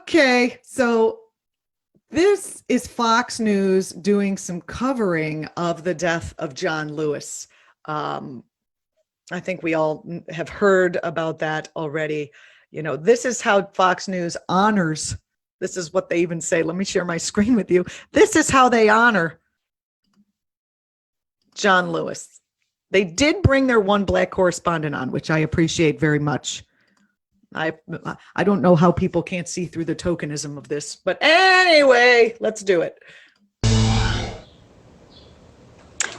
Okay, so this is Fox News doing some covering of the death of John Lewis. Um, I think we all have heard about that already. You know, this is how Fox News honors. This is what they even say. Let me share my screen with you. This is how they honor John Lewis. They did bring their one black correspondent on, which I appreciate very much. I don't know how people can't see through the tokenism of this, but anyway, let's do it.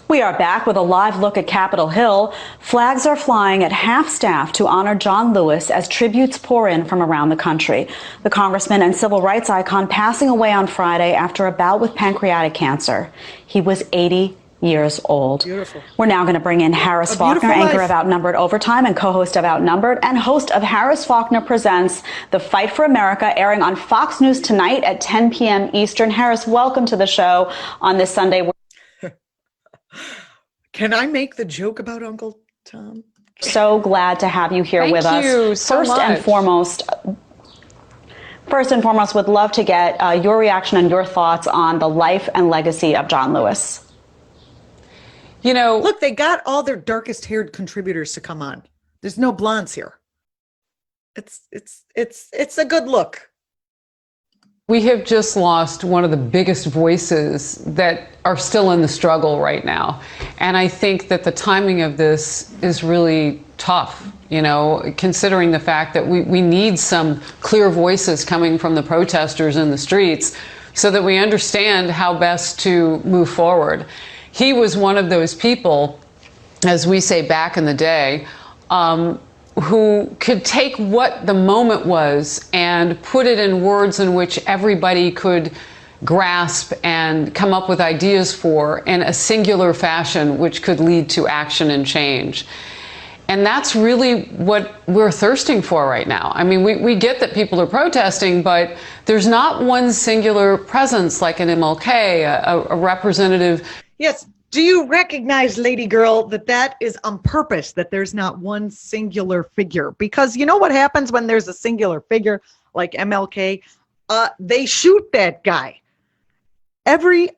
We are back with a live look at Capitol Hill. Flags are flying at half-staff to honor John Lewis as tributes pour in from around the country. The congressman and civil rights icon passing away on Friday after a bout with pancreatic cancer. He was 80 years old. Beautiful. We're now going to bring in Harris Faulkner, anchor of Outnumbered Overtime and co-host of Outnumbered, and host of Harris Faulkner Presents The Fight for America, airing on Fox News tonight at 10 p.m. Eastern. Harris, welcome to the show on this Sunday. Can I make the joke about Uncle Tom? So glad to have you here with us. Thank you so much. First and foremost, would love to get your reaction and your thoughts on the life and legacy of John Lewis. You know, look, they got all their darkest haired contributors to come on. There's no blondes here. It's a good look. we have just lost one of the biggest voices that are still in the struggle right now. And I think that the timing of this is really tough, you know, considering the fact that we need some clear voices coming from the protesters in the streets so that we understand how best to move forward. He was one of those people, as we say back in the day, who could take what the moment was and put it in words in which everybody could grasp and come up with ideas for in a singular fashion, which could lead to action and change. And that's really what we're thirsting for right now. I mean, we get that people are protesting, but there's not one singular presence like an MLK, a representative. Yes. Do you recognize, lady girl, that that is on purpose, that there's not one singular figure? Because you know what happens when there's a singular figure like MLK? They shoot that guy. Every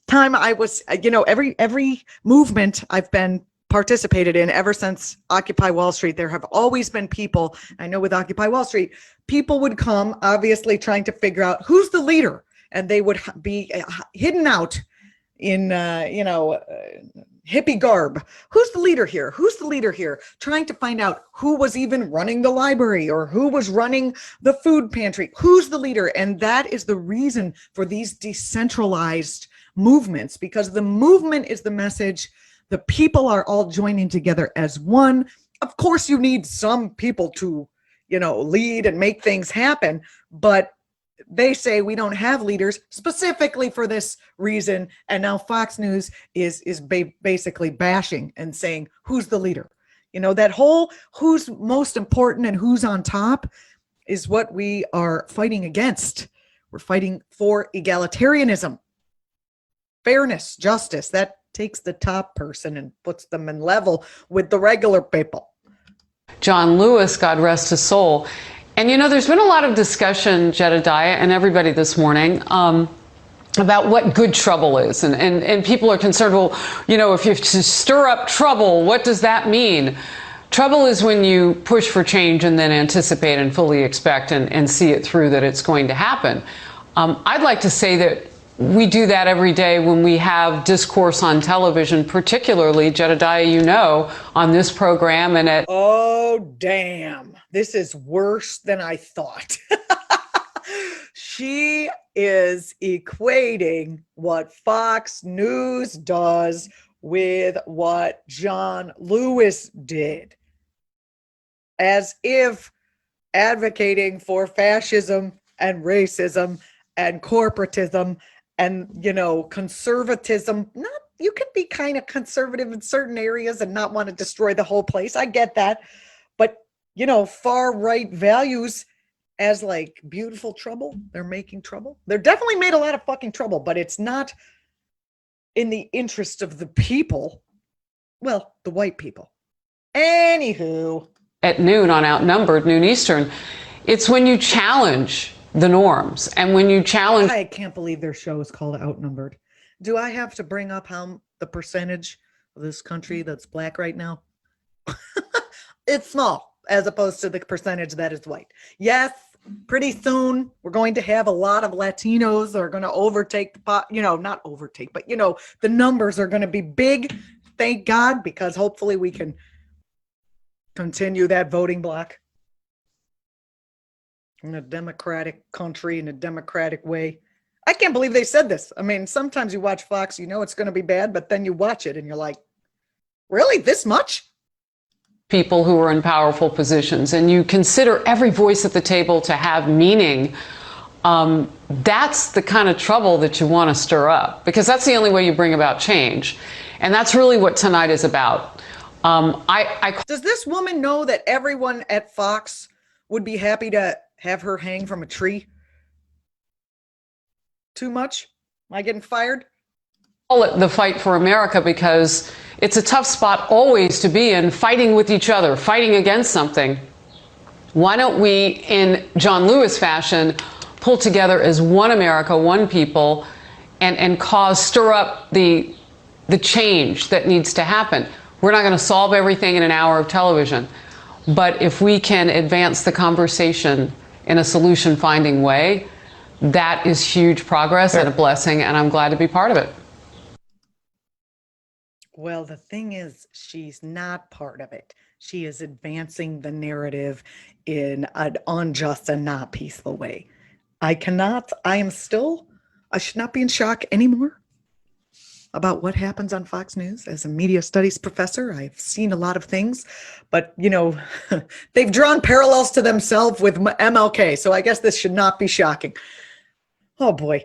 time I was, you know, every movement I've been participated in ever since Occupy Wall Street, there have always been people, I know with Occupy Wall Street, people would come obviously trying to figure out who's the leader, and they would be hidden out in, hippie garb. Who's the leader here? Who's the leader here? Trying to find out who was even running the library or who was running the food pantry. Who's the leader? And that is the reason for these decentralized movements, because the movement is the message. The people are all joining together as one. Of course, you need some people to, you know, lead and make things happen, but they say we don't have leaders specifically for this reason. And now Fox News is basically bashing and saying, who's the leader? You know, that whole who's most important and who's on top is what we are fighting against. We're fighting for egalitarianism, fairness, justice. That takes the top person and puts them in level with the regular people. John Lewis, God rest his soul. And, you know, there's been a lot of discussion, JEDEDIAH, and everybody this morning, about what good trouble is. And people are concerned, well, you know, if you stir up trouble, what does that mean? Trouble is when you push for change and then anticipate and fully expect and see it through that it's going to happen. I'd like to say that we do that every day when we have discourse on television, particularly, JEDEDIAH, you know, on this program and at... Oh, damn. This is worse than I thought. She is equating what Fox News does with what John Lewis did, as if advocating for fascism and racism and corporatism and, you know, conservatism. Not, you can be kind of conservative in certain areas and not want to destroy the whole place. I get that. But, you know, far right values as like beautiful trouble. They're making trouble. They're definitely made a lot of fucking trouble, but it's not in the interest of the people. Well, the white people. Anywho. At noon on Outnumbered, noon Eastern, it's when you challenge the norms. And when you challenge, I can't believe their show is called Outnumbered. Do I have to bring up how the percentage of this country that's black right now? It's small as opposed to the percentage that is white. Yes, pretty soon we're going to have a lot of Latinos that are going to overtake the pot, not overtake, but the numbers are going to be big. Thank God, because hopefully we can continue that voting block in a democratic country, in a democratic way. I can't believe they said this. I mean, sometimes you watch Fox, it's going to be bad, but then you watch it and you're like, really, this much? people who are in powerful positions, and you consider every voice at the table to have meaning, that's the kind of trouble that you want to stir up, because that's the only way you bring about change. And that's really what tonight is about. Does this woman know that everyone at Fox would be happy to have her hang from a tree? Too much? Am I getting fired? Call it the fight for America because it's a tough spot always to be in, fighting with each other, fighting against something. Why don't we, in John Lewis fashion, pull together as one America, one people, and stir up the change that needs to happen. We're not going to solve everything in an hour of television, but if we can advance the conversation in a solution-finding way, that is huge progress and a blessing, and I'm glad to be part of it. Well, the thing is, she's not part of it. She is advancing the narrative in an unjust and not peaceful way. I should not be in shock anymore about what happens on Fox News. As a media studies professor, I've seen a lot of things, but they've drawn parallels to themselves with MLK. So I guess this should not be shocking. Oh boy.